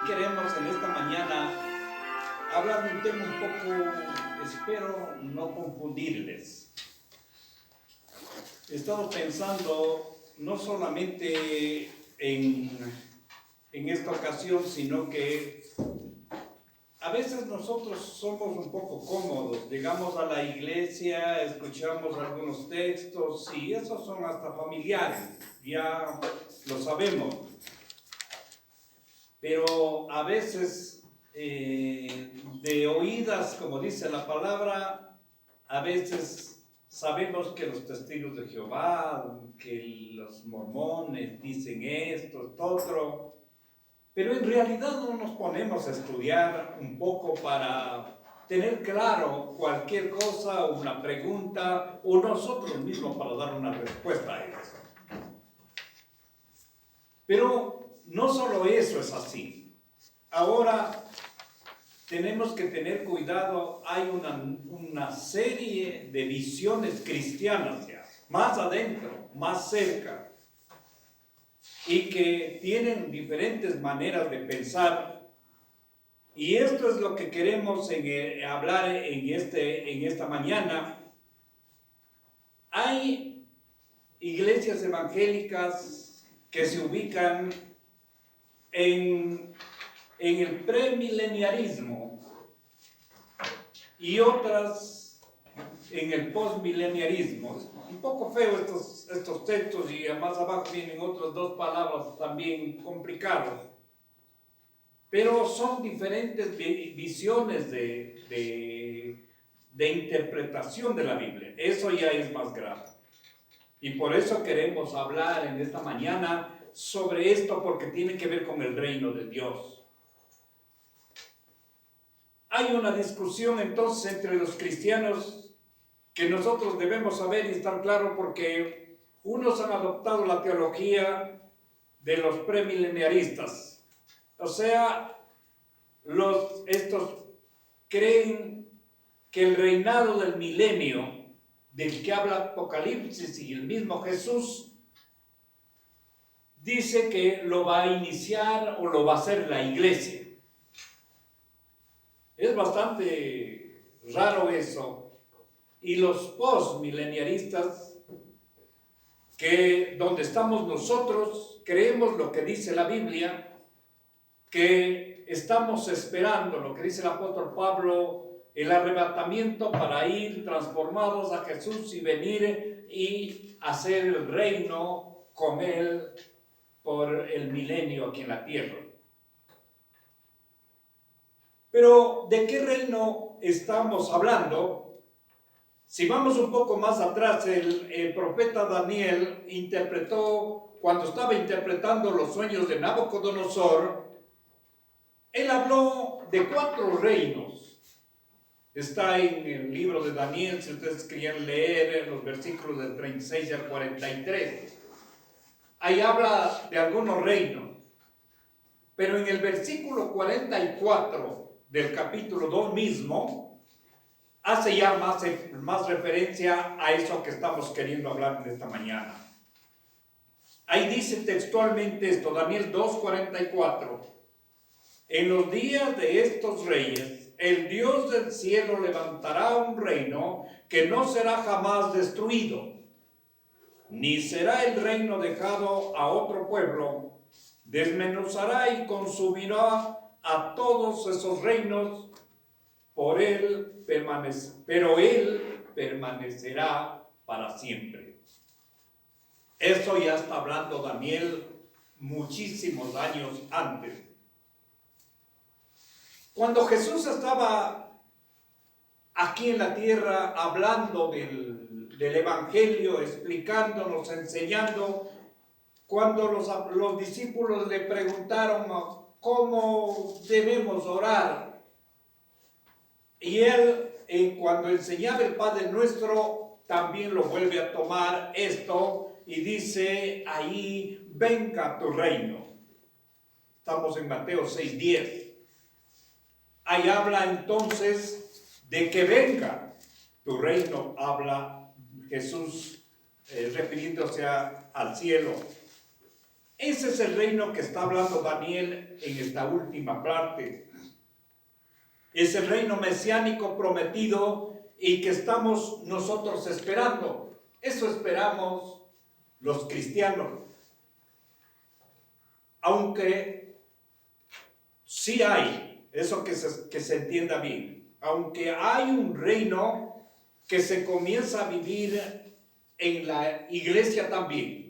Queremos en esta mañana hablar de un tema un poco, espero no confundirles. He estado pensando no solamente en esta ocasión, sino que a veces nosotros somos un poco cómodos. Llegamos a la iglesia, escuchamos algunos textos y esos son hasta familiares, ya lo sabemos. Pero a veces de oídas, como dice la palabra, a veces sabemos que los testigos de Jehová, que los mormones dicen esto, esto otro, pero en realidad no nos ponemos a estudiar un poco para tener claro cualquier cosa, una pregunta, o nosotros mismos para dar una respuesta a eso. Pero no solo eso es así. Ahora tenemos que tener cuidado, hay una serie de visiones cristianas ya, más adentro, más cerca, y que tienen diferentes maneras de pensar, y esto es lo que queremos hablar en esta mañana. Hay iglesias evangélicas que se ubican en el premileniarismo y otras en el postmileniarismo. Es un poco feo estos textos y más abajo vienen otras dos palabras también complicadas. Pero son diferentes visiones de interpretación de la Biblia. Eso ya es más grave. Y por eso queremos hablar en esta mañana sobre esto, porque tiene que ver con el reino de Dios. Hay una discusión entonces entre los cristianos que nosotros debemos saber y estar claro, porque unos han adoptado la teología de los premileniaristas. O sea, estos creen que el reinado del milenio del que habla Apocalipsis y el mismo Jesús dice que lo va a iniciar o lo va a hacer la iglesia. Es bastante raro eso. Y los postmileniaristas, que donde estamos nosotros, creemos lo que dice la Biblia, que estamos esperando lo que dice el apóstol Pablo, el arrebatamiento para ir transformados a Jesús y venir y hacer el reino con él por el milenio aquí en la tierra. Pero, ¿de qué reino estamos hablando? Si vamos un poco más atrás, el profeta Daniel cuando estaba interpretando los sueños de Nabucodonosor, él habló de 4 reinos. Está en el libro de Daniel, si ustedes querían leer los versículos del 36 al 43. Ahí habla de algunos reinos. Pero en el versículo 44 del capítulo 2 mismo, hace ya más referencia a eso que estamos queriendo hablar en esta mañana. Ahí dice textualmente esto, Daniel 2:44. En los días de estos reyes, el Dios del cielo levantará un reino que no será jamás destruido, ni será el reino dejado a otro pueblo. Desmenuzará y consumirá a todos esos reinos, pero él permanecerá para siempre. Eso ya está hablando Daniel muchísimos años antes. Cuando Jesús estaba aquí en la tierra hablando del evangelio, explicándonos, enseñando, cuando los discípulos le preguntaron cómo debemos orar, y él, cuando enseñaba el Padre Nuestro, también lo vuelve a tomar esto y dice ahí, venga tu reino. Estamos en Mateo 6:10. Ahí habla entonces de que venga tu reino, habla Jesús refiriéndose al cielo. Ese es el reino que está hablando Daniel en esta última parte. Es el reino mesiánico prometido y que estamos nosotros esperando. Eso esperamos los cristianos. Aunque sí hay, eso que se entienda bien, aunque hay un reino que se comienza a vivir en la iglesia también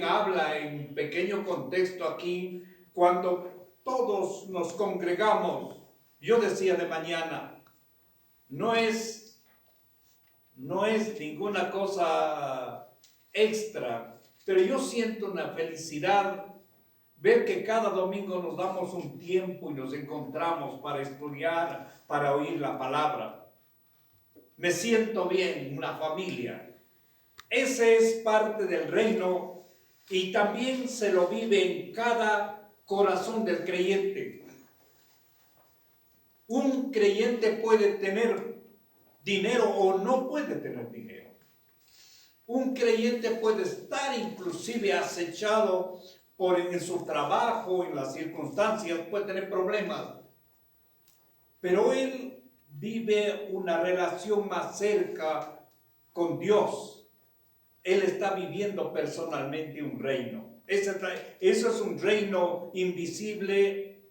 habla en pequeño contexto aquí, cuando todos nos congregamos. Yo decía de mañana, no es ninguna cosa extra, pero yo siento una felicidad ver que cada domingo nos damos un tiempo y nos encontramos para estudiar, para oír la palabra. Me siento bien, una familia. Ese es parte del reino y también se lo vive en cada corazón del creyente. Un creyente puede tener dinero o no puede tener dinero. Un creyente puede estar inclusive acechado en su trabajo, en las circunstancias, puede tener problemas. Pero él vive una relación más cerca con Dios. Él está viviendo personalmente un reino. Eso es un reino invisible,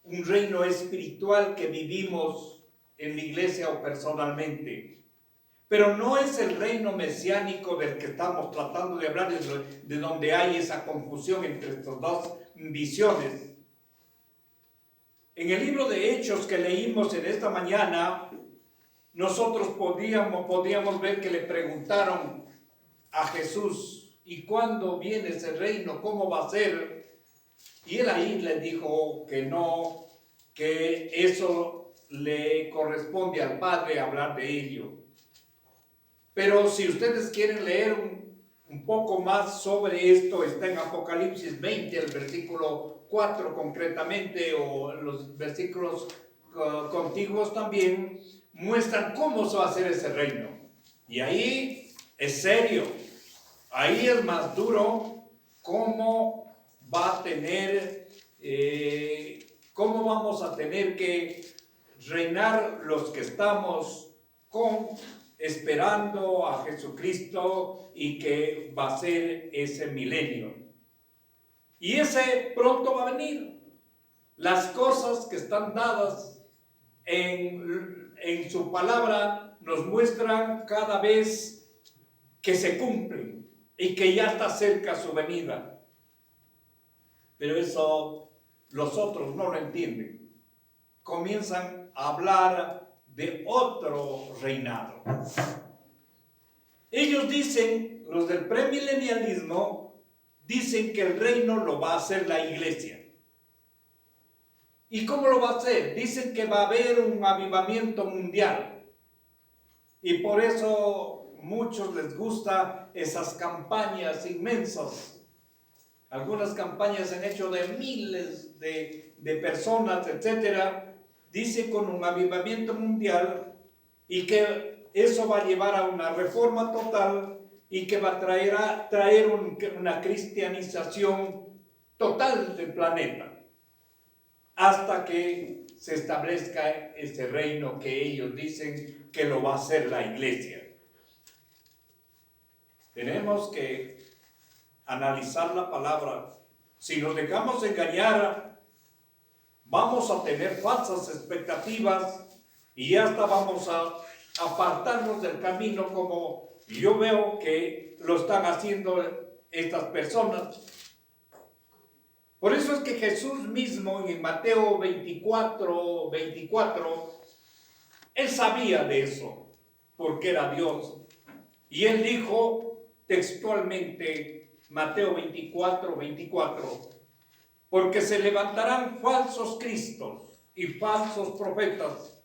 un reino espiritual que vivimos en la iglesia o personalmente. Pero no es el reino mesiánico del que estamos tratando de hablar, de donde hay esa confusión entre estas dos visiones. En el libro de Hechos que leímos en esta mañana, nosotros podíamos ver que le preguntaron a Jesús, ¿y cuándo viene ese reino? ¿Cómo va a ser? Y él ahí le dijo que no, que eso le corresponde al Padre hablar de ello. Pero si ustedes quieren leer un poco más sobre esto, está en Apocalipsis 20, el versículo 4 concretamente, o los versículos contiguos también, muestran cómo se va a hacer ese reino. Y ahí es serio, ahí es más duro cómo va a tener, cómo vamos a tener que reinar los que estamos esperando a Jesucristo y que va a ser ese milenio. Y ese pronto va a venir. Las cosas que están dadas en su palabra nos muestran cada vez que se cumplen y que ya está cerca su venida. Pero eso los otros no lo entienden. Comienzan a hablar de otro reinado. Ellos dicen, los del premilenialismo, dicen que el reino lo va a hacer la iglesia. ¿Y cómo lo va a hacer? Dicen que va a haber un avivamiento mundial. Y por eso muchos les gusta esas campañas inmensas. Algunas campañas se han hecho de miles de personas, etcétera. Dice con un avivamiento mundial y que eso va a llevar a una reforma total y que va a traer una cristianización total del planeta hasta que se establezca ese reino que ellos dicen que lo va a hacer la iglesia. Tenemos que analizar la palabra. Si nos dejamos engañar, vamos a tener falsas expectativas y hasta vamos a apartarnos del camino como yo veo que lo están haciendo estas personas. Por eso es que Jesús mismo en Mateo 24, él sabía de eso, porque era Dios. Y él dijo textualmente, Mateo 24, porque se levantarán falsos cristos y falsos profetas,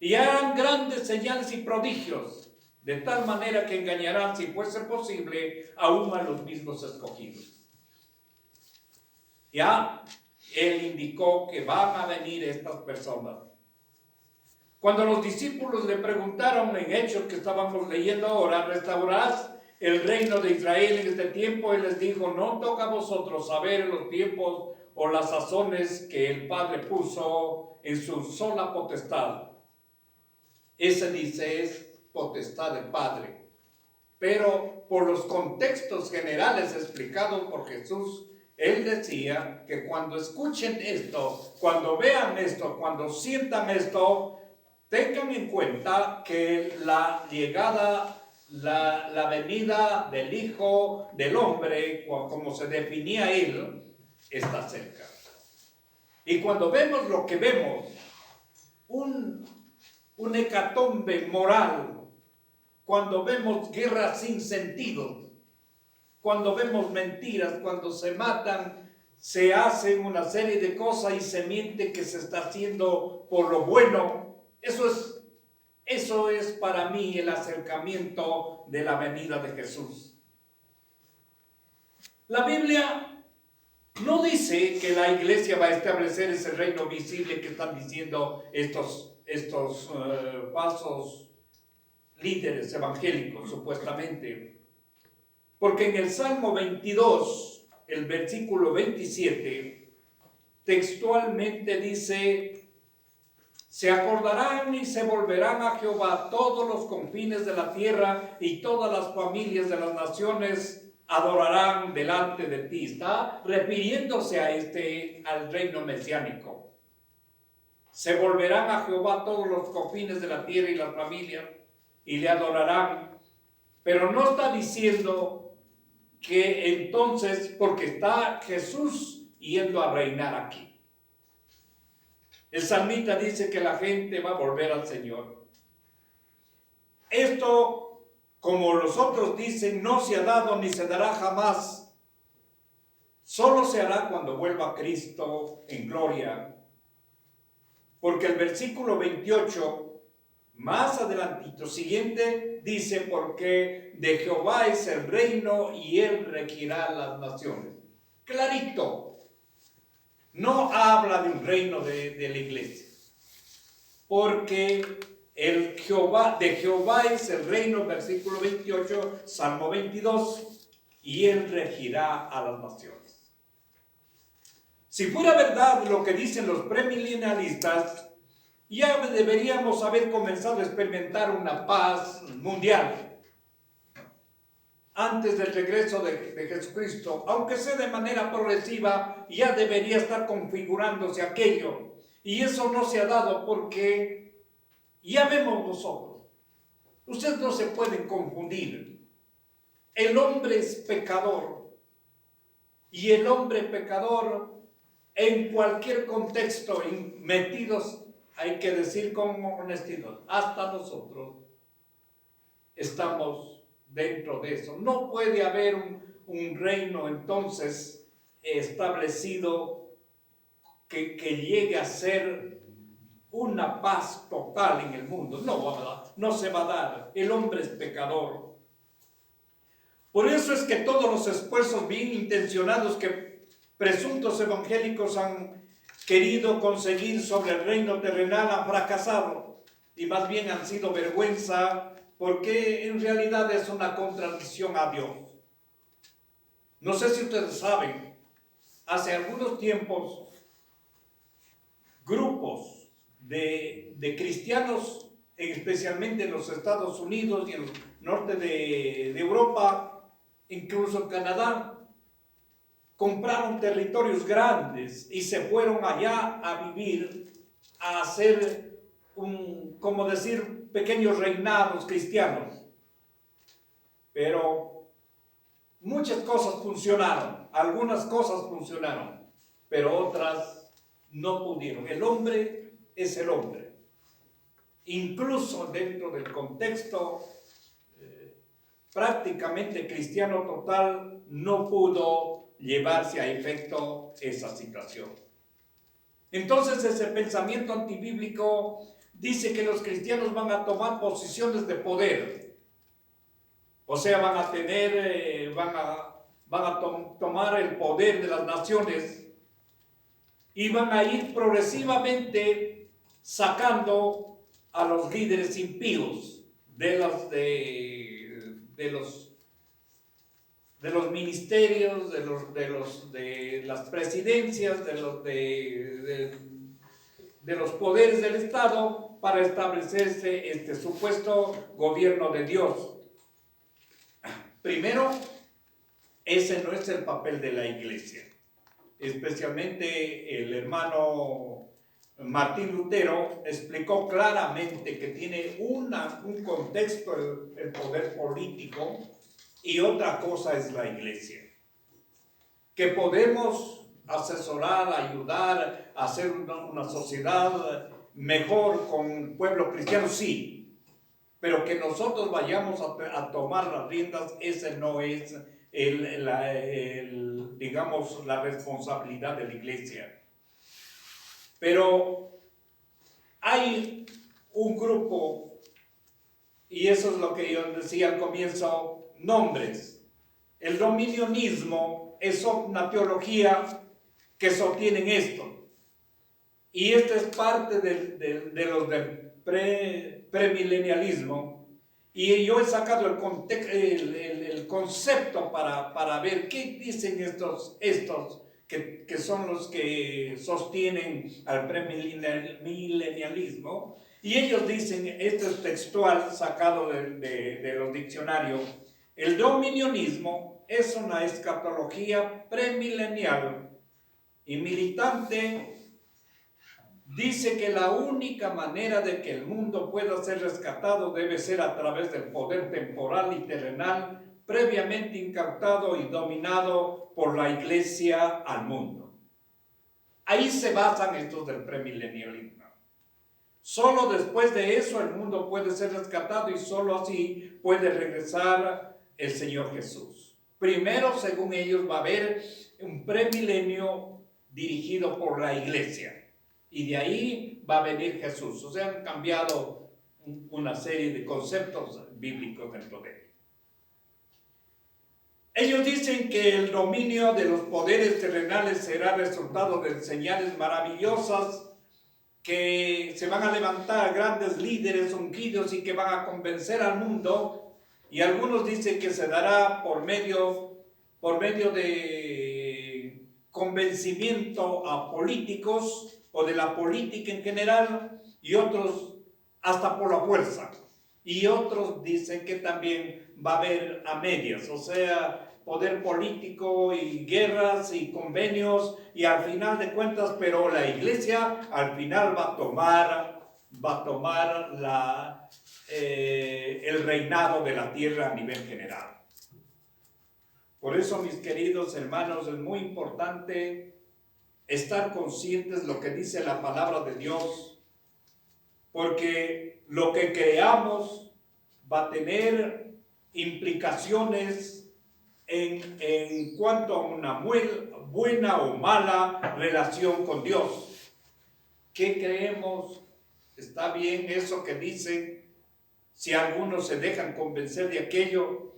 y harán grandes señales y prodigios, de tal manera que engañarán, si fuese posible, aún a los mismos escogidos. Ya él indicó que van a venir estas personas. Cuando los discípulos le preguntaron en Hechos que estábamos leyendo ahora, ¿restaurarás el reino de Israel en este tiempo, Él les dijo, no toca a vosotros saber los tiempos o las sazones que el Padre puso en su sola potestad. Ese dice es potestad del Padre. Pero por los contextos generales explicados por Jesús, Él decía que cuando escuchen esto, cuando vean esto, cuando sientan esto, tengan en cuenta que la llegada, la venida del Hijo del Hombre, como se definía Él, está cerca. Y cuando vemos lo que vemos, un hecatombe moral, cuando vemos guerras sin sentido, cuando vemos mentiras, cuando se matan, se hacen una serie de cosas y se miente que se está haciendo por lo bueno, eso es para mí el acercamiento de la venida de Jesús. La Biblia no dice que la iglesia va a establecer ese reino visible que están diciendo estos falsos líderes evangélicos, supuestamente. Porque en el Salmo 22, el versículo 27, textualmente dice: se acordarán y se volverán a Jehová todos los confines de la tierra, y todas las familias de las naciones adorarán delante de ti. Está refiriéndose al reino mesiánico. Se volverán a Jehová todos los confines de la tierra y las familias, y le adorarán. Pero no está diciendo que entonces, porque está Jesús yendo a reinar aquí. El salmista dice que la gente va a volver al Señor. Esto, como los otros dicen, no se ha dado ni se dará jamás. Solo se hará cuando vuelva Cristo en gloria. Porque el versículo 28, más adelantito, siguiente, dice: porque de Jehová es el reino y Él regirá las naciones. Clarito. No habla de un reino de la iglesia, porque de Jehová es el reino, versículo 28, Salmo 22, y Él regirá a las naciones. Si fuera verdad lo que dicen los premilenialistas, ya deberíamos haber comenzado a experimentar una paz mundial antes del regreso de Jesucristo, aunque sea de manera progresiva, ya debería estar configurándose aquello. Y eso no se ha dado porque ya vemos nosotros. Ustedes no se pueden confundir. El hombre es pecador. Y el hombre pecador, en cualquier contexto, metidos, hay que decir con honestidad, hasta nosotros estamos dentro de eso. No puede haber un reino entonces establecido que llegue a ser una paz total en el mundo. No se va a dar. El hombre es pecador. Por eso es que todos los esfuerzos bien intencionados que presuntos evangélicos han querido conseguir sobre el reino terrenal han fracasado, y más bien han sido vergüenza, porque en realidad es una contradicción a Dios. No sé si ustedes saben, hace algunos tiempos, grupos de cristianos, especialmente en los Estados Unidos y en el norte de Europa, incluso en Canadá, compraron territorios grandes y se fueron allá a vivir, a hacer pequeños reinados cristianos. Pero muchas cosas funcionaron, algunas cosas funcionaron, pero otras no pudieron. El hombre es el hombre. Incluso dentro del contexto prácticamente cristiano total, no pudo llevarse a efecto esa situación. Entonces ese pensamiento antibíblico dice que los cristianos van a tomar posiciones de poder. O sea, van a tomar el poder de las naciones y van a ir progresivamente sacando a los líderes impíos de los los ministerios, de las presidencias, de los poderes del Estado para establecerse este supuesto gobierno de Dios. Primero, ese no es el papel de la iglesia. Especialmente el hermano Martín Lutero explicó claramente que tiene un contexto el poder político y otra cosa es la iglesia. Que podemos asesorar, ayudar a hacer una sociedad mejor con el pueblo cristiano, sí, pero que nosotros vayamos a tomar las riendas, ese no es digamos, la responsabilidad de la iglesia. Pero hay un grupo, y eso es lo que yo decía al comienzo, nombres. El dominionismo es una teología que sostienen esto. Y esta es parte de los del premilenialismo. Y yo he sacado el concepto para ver qué dicen estos que son los que sostienen al premilenialismo. Y ellos dicen, esto es textual, sacado de los diccionarios, el dominionismo es una escatología premilenial y militante. Dice que la única manera de que el mundo pueda ser rescatado debe ser a través del poder temporal y terrenal previamente incautado y dominado por la iglesia al mundo. Ahí se basan estos del premilenialismo. Solo después de eso el mundo puede ser rescatado y solo así puede regresar el Señor Jesús. Primero, según ellos, va a haber un premilenio dirigido por la iglesia. Y de ahí va a venir Jesús. O sea, han cambiado una serie de conceptos bíblicos dentro de él. Ellos dicen que el dominio de los poderes terrenales será resultado de señales maravillosas, que se van a levantar grandes líderes ungidos y que van a convencer al mundo. Y algunos dicen que se dará por medio de convencimiento a políticos o de la política en general, y otros hasta por la fuerza. Y otros dicen que también va a haber a medias, o sea, poder político y guerras y convenios, y al final de cuentas, pero la iglesia al final va a tomar el reinado de la tierra a nivel general. Por eso, mis queridos hermanos, es muy importante estar conscientes de lo que dice la palabra de Dios, porque lo que creamos va a tener implicaciones en cuanto a una buena o mala relación con Dios. ¿Qué creemos? ¿Está bien eso que dicen? Si algunos se dejan convencer de aquello,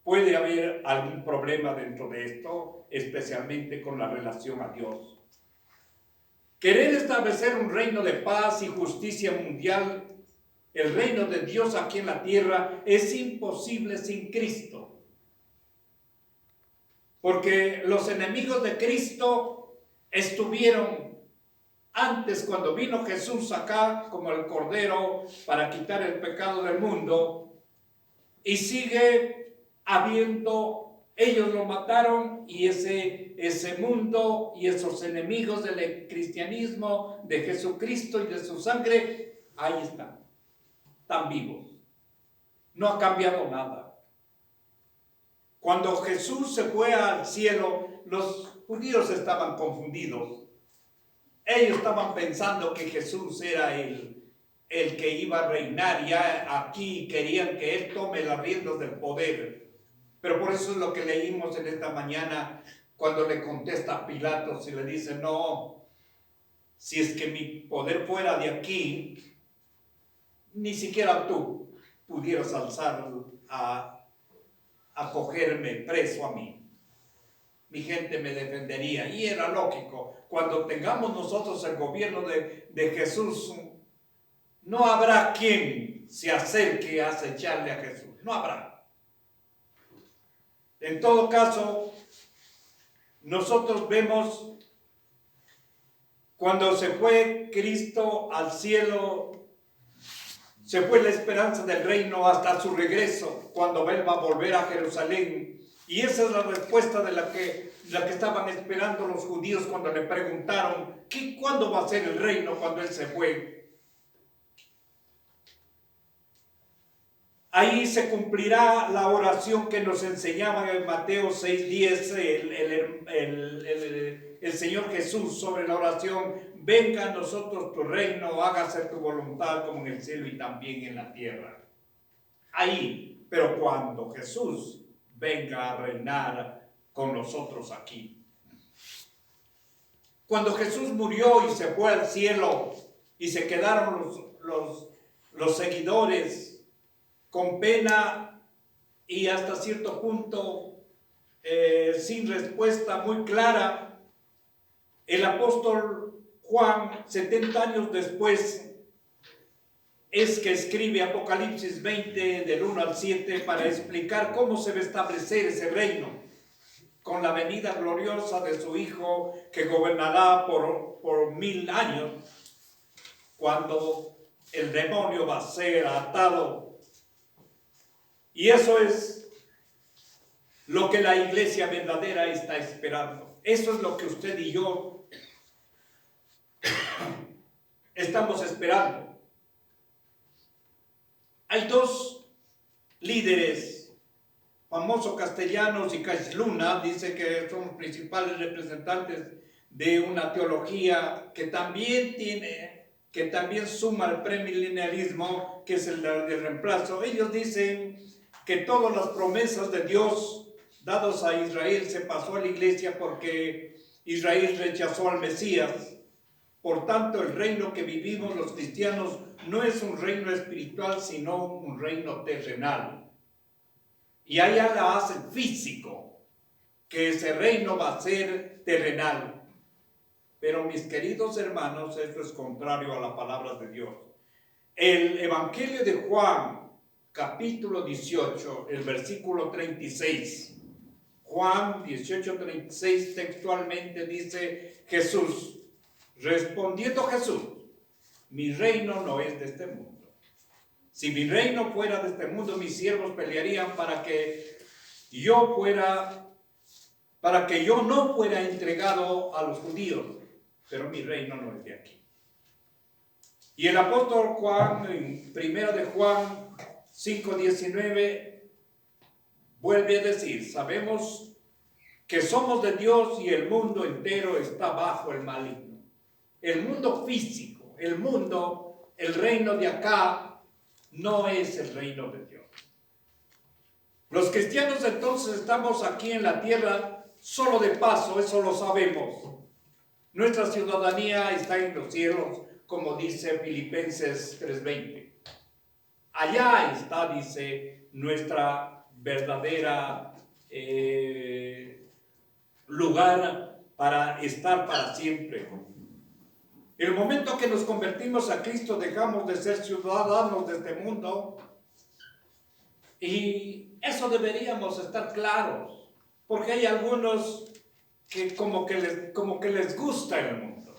puede haber algún problema dentro de esto, especialmente con la relación a Dios. Querer establecer un reino de paz y justicia mundial, el reino de Dios aquí en la tierra, es imposible sin Cristo. Porque los enemigos de Cristo estuvieron antes, cuando vino Jesús acá como el Cordero para quitar el pecado del mundo, y sigue habiendo, ellos lo mataron, y ese mundo y esos enemigos del cristianismo, de Jesucristo y de su sangre, ahí están vivos. No ha cambiado nada. Cuando Jesús se fue al cielo, los judíos estaban confundidos. Ellos estaban pensando que Jesús era el que iba a reinar ya aquí, querían que Él tome las riendas del poder. Pero por eso es lo que leímos en esta mañana, cuando le contesta a Pilatos y le dice, no, si es que mi poder fuera de aquí, ni siquiera tú pudieras alzar a cogerme preso a mí. Mi gente me defendería. Y era lógico, cuando tengamos nosotros el gobierno de Jesús, no habrá quien se acerque a acecharle a Jesús. No habrá. En todo caso, nosotros vemos cuando se fue Cristo al cielo, se fue la esperanza del reino hasta su regreso, cuando Él va a volver a Jerusalén. Y esa es la respuesta de la que estaban esperando los judíos cuando le preguntaron, ¿cuándo va a ser el reino cuando Él se fue? Ahí se cumplirá la oración que nos enseñaba en Mateo 6:10 el Señor Jesús sobre la oración: venga a nosotros tu reino, hágase tu voluntad como en el cielo y también en la tierra. Ahí, pero cuando Jesús venga a reinar con nosotros aquí. Cuando Jesús murió y se fue al cielo y se quedaron los seguidores con pena y hasta cierto punto sin respuesta muy clara, el apóstol Juan, 70 años después, es que escribe Apocalipsis 20 del 1 al 7 para explicar cómo se va a establecer ese reino con la venida gloriosa de su Hijo, que gobernará por 1000 años, cuando el demonio va a ser atado. Y eso es lo que la iglesia verdadera está esperando. Eso es lo que usted y yo estamos esperando. Hay dos líderes famosos castellanos, y Luna dice que son los principales representantes de una teología que también suma el premilenialismo, que es el de reemplazo. Ellos dicen que todas las promesas de Dios dadas a Israel se pasó a la iglesia porque Israel rechazó al Mesías. Por tanto, el reino que vivimos los cristianos no es un reino espiritual, sino un reino terrenal. Y allá la hacen físico, que ese reino va a ser terrenal. Pero mis queridos hermanos, esto es contrario a la palabra de Dios. El Evangelio de Juan, capítulo 18, el versículo 36. Juan 18:36 textualmente dice Jesús, respondiendo Jesús: mi reino no es de este mundo. Si mi reino fuera de este mundo, mis siervos pelearían para que yo no fuera entregado a los judíos, pero mi reino no es de aquí. Y el apóstol Juan, en 1 de Juan 5:19, vuelve a decir: sabemos que somos de Dios y el mundo entero está bajo el maligno. El mundo físico, el reino de acá, no es el reino de Dios. Los cristianos entonces estamos aquí en la tierra solo de paso, eso lo sabemos. Nuestra ciudadanía está en los cielos, como dice Filipenses 3:20. Allá está, dice, nuestra verdadera lugar para estar para siempre. El momento que nos convertimos a Cristo, dejamos de ser ciudadanos de este mundo, y eso deberíamos estar claros, porque hay algunos que como que les gusta el mundo,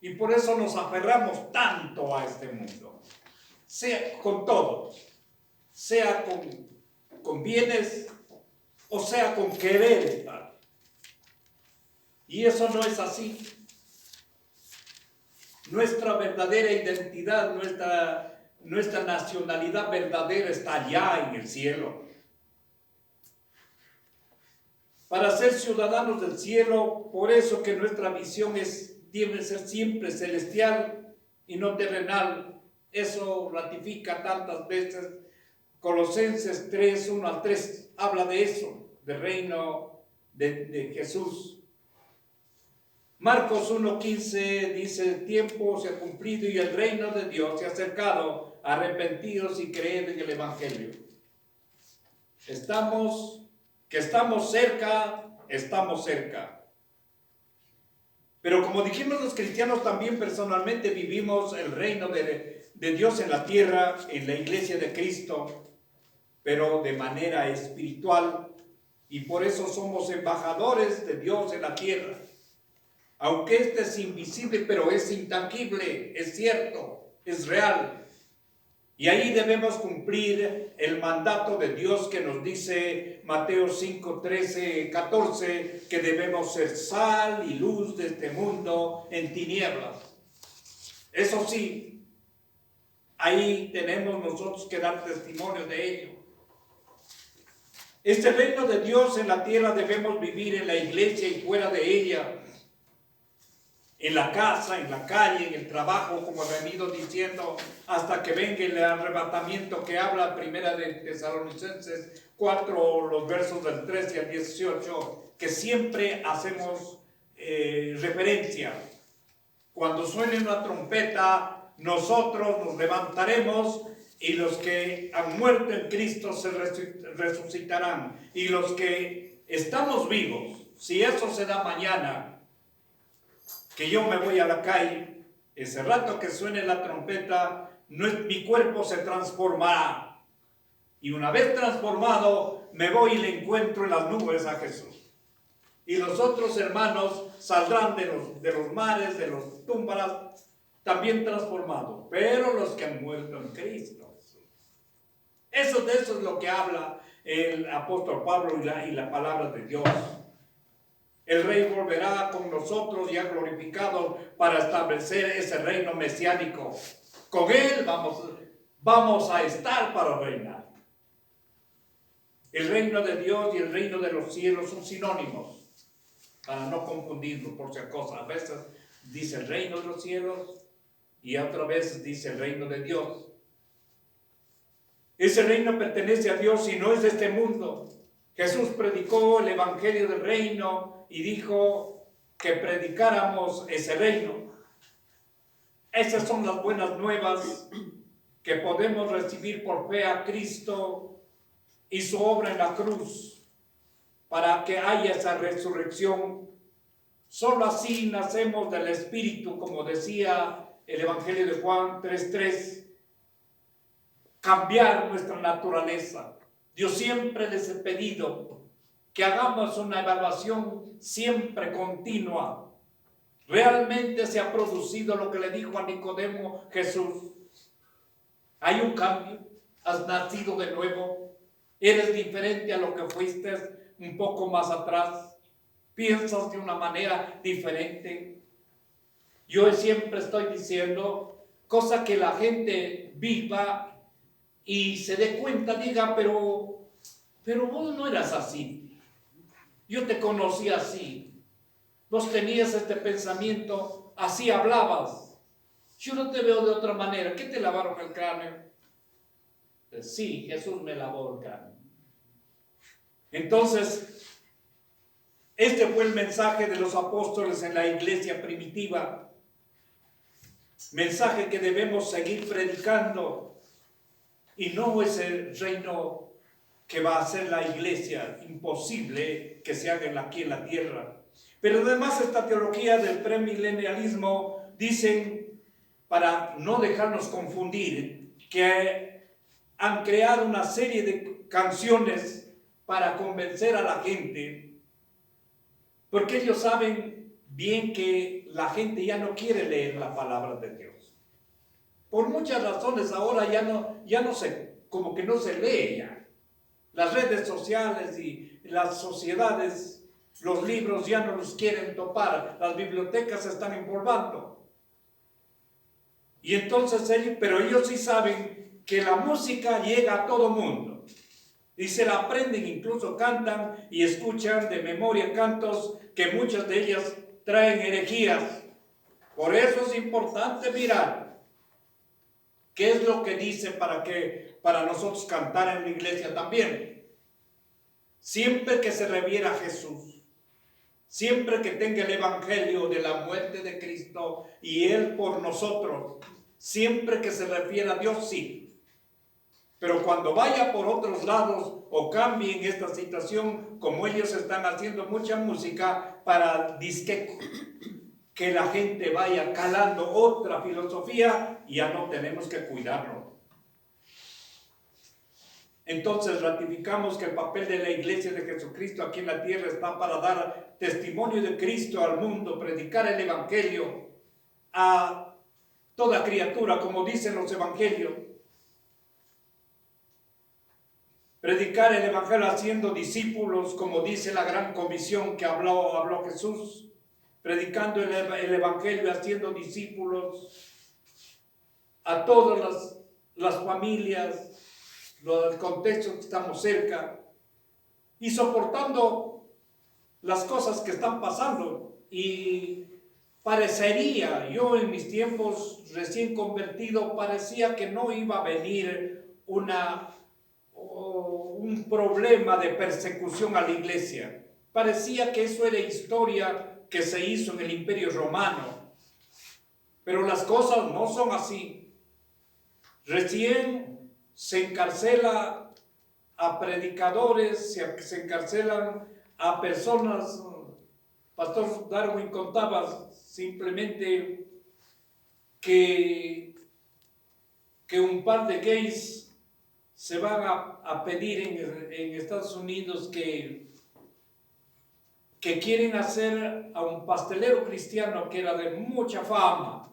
y por eso nos aferramos tanto a este mundo, sea con todo, sea con bienes o sea con querer estar. Y eso no es así. Nuestra verdadera identidad, nuestra nacionalidad verdadera está allá en el cielo. Para ser ciudadanos del cielo, por eso que nuestra visión debe ser siempre celestial y no terrenal. Eso ratifica tantas veces Colosenses 3, 1 al 3, habla de eso, del reino de Jesús. Marcos 1:15 dice: el tiempo se ha cumplido y el reino de Dios se ha acercado, arrepentidos y creed en el Evangelio. Estamos cerca. Pero como dijimos, los cristianos también personalmente vivimos el reino de Dios en la tierra, en la iglesia de Cristo, pero de manera espiritual, y por eso somos embajadores de Dios en la tierra. Aunque este es invisible, pero es intangible, es cierto, es real. Y ahí debemos cumplir el mandato de Dios que nos dice Mateo 5, 13, 14, que debemos ser sal y luz de este mundo en tinieblas. Eso sí, ahí tenemos nosotros que dar testimonio de ello. Este reino de Dios en la tierra debemos vivir en la iglesia y fuera de ella. En la casa, en la calle, en el trabajo, como he venido diciendo, hasta que venga el arrebatamiento que habla primera de Tesalonicenses 4, los versos del 13 al 18, que siempre hacemos referencia. Cuando suene una trompeta, nosotros nos levantaremos y los que han muerto en Cristo se resucitarán. Y los que estamos vivos, si eso se da mañana, que yo me voy a la calle, ese rato que suene la trompeta, mi cuerpo se transformará. Y una vez transformado, me voy y le encuentro en las nubes a Jesús. Y los otros hermanos saldrán de los mares, de los túmbaras, también transformados. Pero los que han muerto en Cristo. De eso es lo que habla el apóstol Pablo y la palabra de Dios. El Rey volverá con nosotros ya glorificado para establecer ese reino mesiánico. Con Él vamos a estar para reinar. El reino de Dios y el reino de los cielos son sinónimos, para no confundirlo por si acaso. A veces dice el reino de los cielos y otras veces dice el reino de Dios. Ese reino pertenece a Dios y no es de este mundo. Jesús predicó el evangelio del reino y dijo que predicáramos ese reino. Esas son las buenas nuevas que podemos recibir por fe a Cristo y su obra en la cruz para que haya esa resurrección. Solo así nacemos del Espíritu, como decía el evangelio de Juan 3:3. Cambiar nuestra naturaleza. Dios siempre les he pedido que hagamos una evaluación siempre continua. ¿Realmente se ha producido lo que le dijo a Nicodemo Jesús? ¿Hay un cambio? ¿Has nacido de nuevo? ¿Eres diferente a lo que fuiste un poco más atrás? ¿Piensas de una manera diferente? Yo siempre estoy diciendo, cosa que la gente viva y se dé cuenta, diga, pero vos no eras así. Yo te conocí así. Vos tenías este pensamiento, así hablabas. Yo no te veo de otra manera. ¿Qué te lavaron el cráneo? Sí, Jesús me lavó el cráneo. Entonces, este fue el mensaje de los apóstoles en la iglesia primitiva. Mensaje que debemos seguir predicando. Y no es el reino que va a hacer la iglesia, imposible que se haga aquí en la tierra. Pero además esta teología del premilenialismo dicen, para no dejarnos confundir, que han creado una serie de canciones para convencer a la gente, porque ellos saben bien que la gente ya no quiere leer la palabra de Dios. Por muchas razones ahora ya no se, como que no se lee ya. Las redes sociales y las sociedades, los libros ya no los quieren topar, las bibliotecas se están empolvando. Y entonces pero ellos sí saben que la música llega a todo mundo. Y se la aprenden, incluso cantan y escuchan de memoria cantos que muchas de ellas traen herejías. Por eso es importante mirar ¿qué es lo que dice para nosotros cantar en la iglesia también? Siempre que se refiera a Jesús, siempre que tenga el evangelio de la muerte de Cristo y Él por nosotros, siempre que se refiera a Dios, sí. Pero cuando vaya por otros lados o cambie en esta situación, como ellos están haciendo mucha música para disque que la gente vaya calando otra filosofía, ya no tenemos que cuidarlo. Entonces ratificamos que el papel de la iglesia de Jesucristo aquí en la tierra está para dar testimonio de Cristo al mundo, predicar el evangelio a toda criatura, como dicen los evangelios. Predicar el evangelio haciendo discípulos, como dice la gran comisión que habló Jesús. Predicando el evangelio, haciendo discípulos a todas las familias, los contextos que estamos cerca, y soportando las cosas que están pasando. Y parecería, yo en mis tiempos recién convertido, parecía que no iba a venir un problema de persecución a la iglesia. Parecía que eso era historia que se hizo en el Imperio Romano. Pero las cosas no son así. Recién se encarcela a predicadores, se encarcelan a personas. Pastor Darwin contaba simplemente que un par de gays se van a pedir en Estados Unidos que quieren hacer a un pastelero cristiano que era de mucha fama,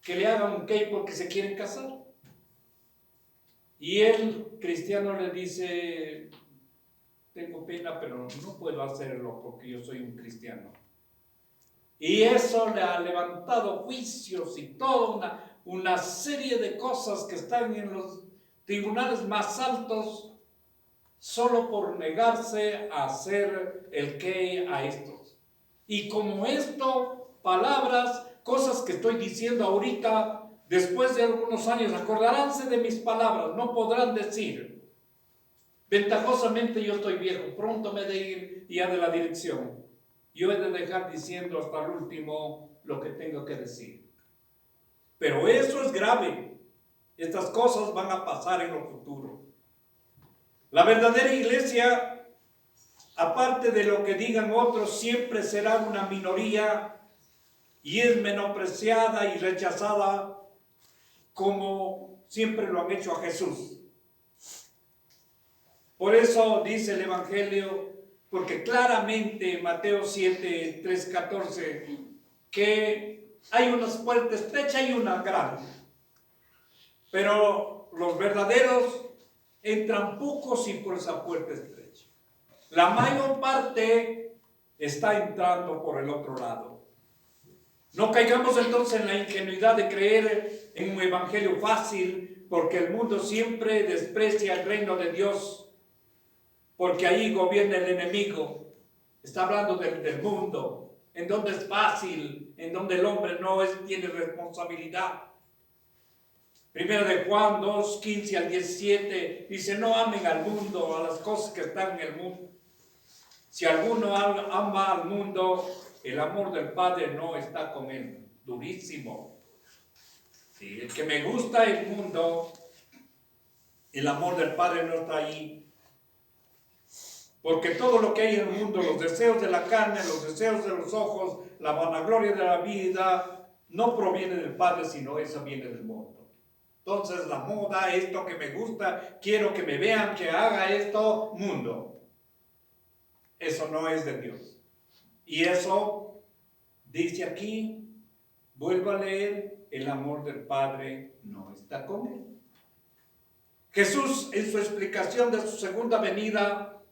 que le hagan un cake porque se quieren casar. Y el cristiano le dice, tengo pena, pero no puedo hacerlo porque yo soy un cristiano. Y eso le ha levantado juicios y toda una serie de cosas que están en los tribunales más altos solo por negarse a hacer el que a estos. Y como esto, palabras, cosas que estoy diciendo ahorita, después de algunos años, acordaránse de mis palabras, no podrán decir, ventajosamente yo estoy viejo, pronto me he de ir ya de la dirección. Yo he de dejar diciendo hasta el último lo que tengo que decir. Pero eso es grave. Estas cosas van a pasar en lo futuro. La verdadera iglesia, aparte de lo que digan otros, siempre será una minoría y es menospreciada y rechazada como siempre lo han hecho a Jesús. Por eso dice el Evangelio, porque claramente Mateo 7, 3, 14, que hay unas puertas estrechas y una grande, pero los verdaderos entran pocos y por esa puerta estrecha. La mayor parte está entrando por el otro lado. No caigamos entonces en la ingenuidad de creer en un evangelio fácil, porque el mundo siempre desprecia el reino de Dios, porque ahí gobierna el enemigo. Está hablando del mundo, en donde es fácil, en donde el hombre no tiene responsabilidad. Primero de Juan 2, 15 al 17, dice, no amen al mundo, a las cosas que están en el mundo. Si alguno ama al mundo, el amor del Padre no está con él. Durísimo. Sí, el que me gusta el mundo, el amor del Padre no está ahí. Porque todo lo que hay en el mundo, los deseos de la carne, los deseos de los ojos, la vanagloria de la vida, no proviene del Padre, sino eso viene del mundo. Entonces la moda, esto que me gusta, quiero que me vean, que haga esto, mundo. Eso no es de Dios. Y eso dice aquí, vuelvo a leer, el amor del Padre no está con él. Jesús en su explicación de su segunda venida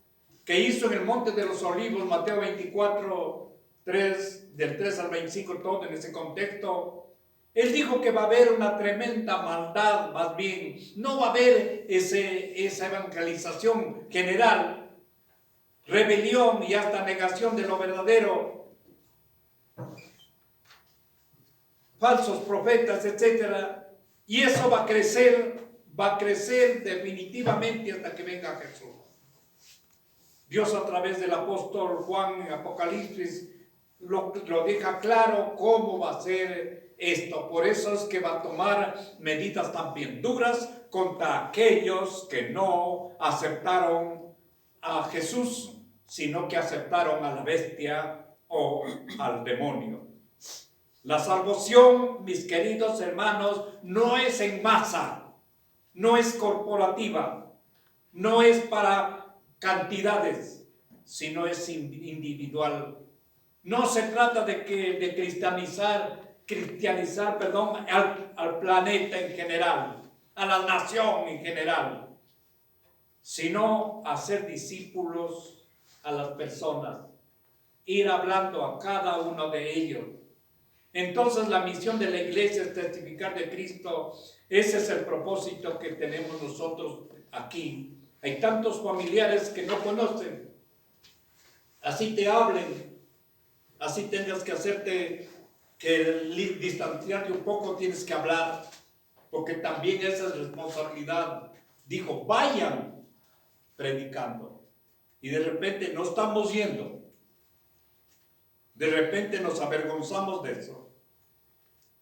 que hizo en el Monte de los Olivos, Mateo 24, 3, del 3 al 25, todo en ese contexto, él dijo que va a haber una tremenda maldad, más bien, no va a haber esa evangelización general, rebelión y hasta negación de lo verdadero, falsos profetas, etc. Y eso va a crecer definitivamente hasta que venga Jesús. Dios a través del apóstol Juan en Apocalipsis lo deja claro cómo va a ser esto. Por eso es que va a tomar medidas también duras contra aquellos que no aceptaron a Jesús, sino que aceptaron a la bestia o al demonio. La salvación, mis queridos hermanos, no es en masa, no es corporativa. no es para cantidades, sino es individual. No se trata de cristianizar, al planeta en general, a la nación en general, sino hacer discípulos a las personas, ir hablando a cada uno de ellos. Entonces la misión de la iglesia es testificar de Cristo. Ese es el propósito que tenemos nosotros aquí. Hay tantos familiares que no conocen. Así te hablen, así tengas que hacerte que distanciarte un poco, tienes que hablar, porque también esa es responsabilidad. Dijo, vayan predicando. Y de repente no estamos yendo. De repente nos avergonzamos de eso.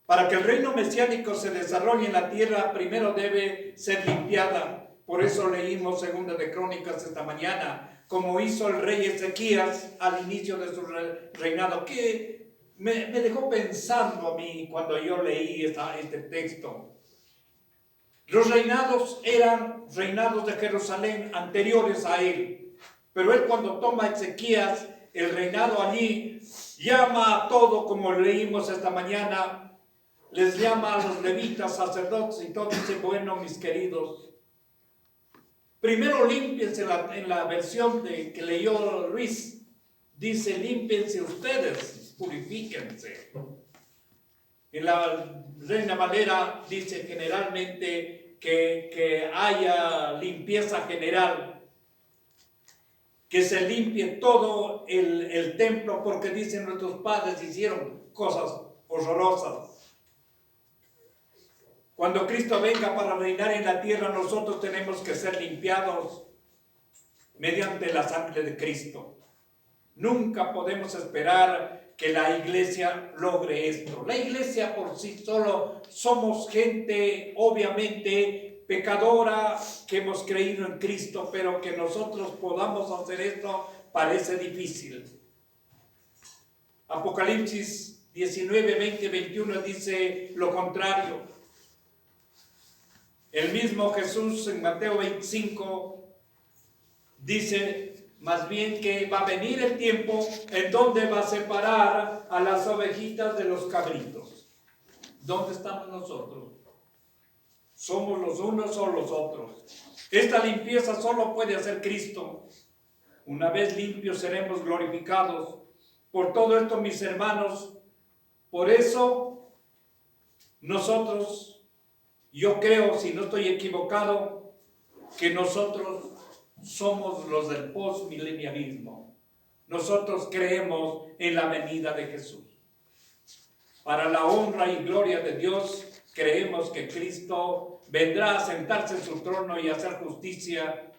Para que el reino mesiánico se desarrolle en la tierra, primero debe ser limpiada. Por eso leímos 2 de Crónicas esta mañana, como hizo el rey Ezequías al inicio de su reinado, que me dejó pensando a mí cuando yo leí este texto. Los reinados eran reinados de Jerusalén anteriores a él, pero él cuando toma Ezequías, el reinado allí, llama a todo, como leímos esta mañana, les llama a los levitas, sacerdotes y todo, dice, bueno, mis queridos, primero límpiense. En la versión que leyó Luis, dice, límpiense ustedes, purifíquense. En la Reina Valera dice generalmente que haya limpieza general, que se limpie todo el templo, porque dicen nuestros padres hicieron cosas horrorosas. Cuando Cristo venga para reinar en la tierra, nosotros tenemos que ser limpiados mediante la sangre de Cristo. Nunca podemos esperar que la iglesia logre esto. La iglesia por sí solo somos gente, obviamente, pecadora, que hemos creído en Cristo, pero que nosotros podamos hacer esto parece difícil. Apocalipsis 19, 20, 21 dice lo contrario. El mismo Jesús en Mateo 25 dice más bien que va a venir el tiempo en donde va a separar a las ovejitas de los cabritos. ¿Dónde estamos nosotros? ¿Somos los unos o los otros? Esta limpieza solo puede hacer Cristo. Una vez limpios seremos glorificados. Por todo esto, mis hermanos, por eso nosotros, yo creo, si no estoy equivocado, que nosotros somos los del postmilenialismo. Nosotros creemos en la venida de Jesús. Para la honra y gloria de Dios, creemos que Cristo vendrá a sentarse en su trono y hacer justicia,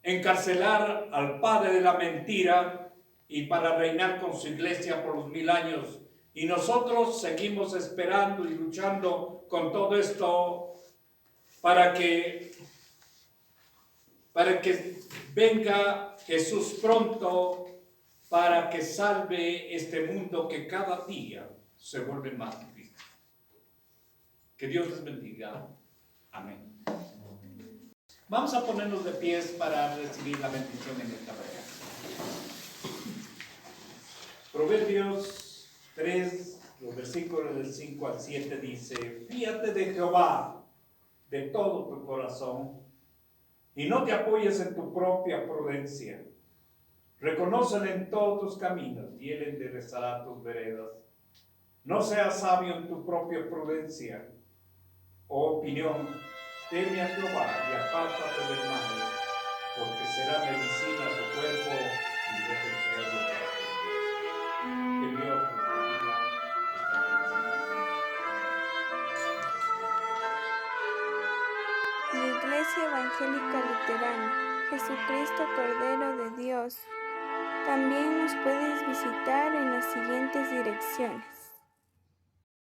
encarcelar al padre de la mentira y para reinar con su iglesia por los 1000 años. Y nosotros seguimos esperando y luchando con todo esto para que venga Jesús pronto, para que salve este mundo que cada día se vuelve más difícil. Que Dios les bendiga. Amén. Vamos a ponernos de pies para recibir la bendición en esta mañana. Proverbios 3, los versículos del 5 al 7 dice: fíate de Jehová de todo tu corazón y no te apoyes en tu propia prudencia. Reconócele en todos tus caminos y él enderezará tus veredas. No seas sabio en tu propia prudencia o opinión. Teme a Jehová y apártate del mal, porque será medicina a tu cuerpo y refrigerio para tus huesos. Que Dios nos bendiga esta bendición. La Iglesia Evangélica Luterana, Jesucristo Cordero de Dios. También nos puedes visitar en las siguientes direcciones: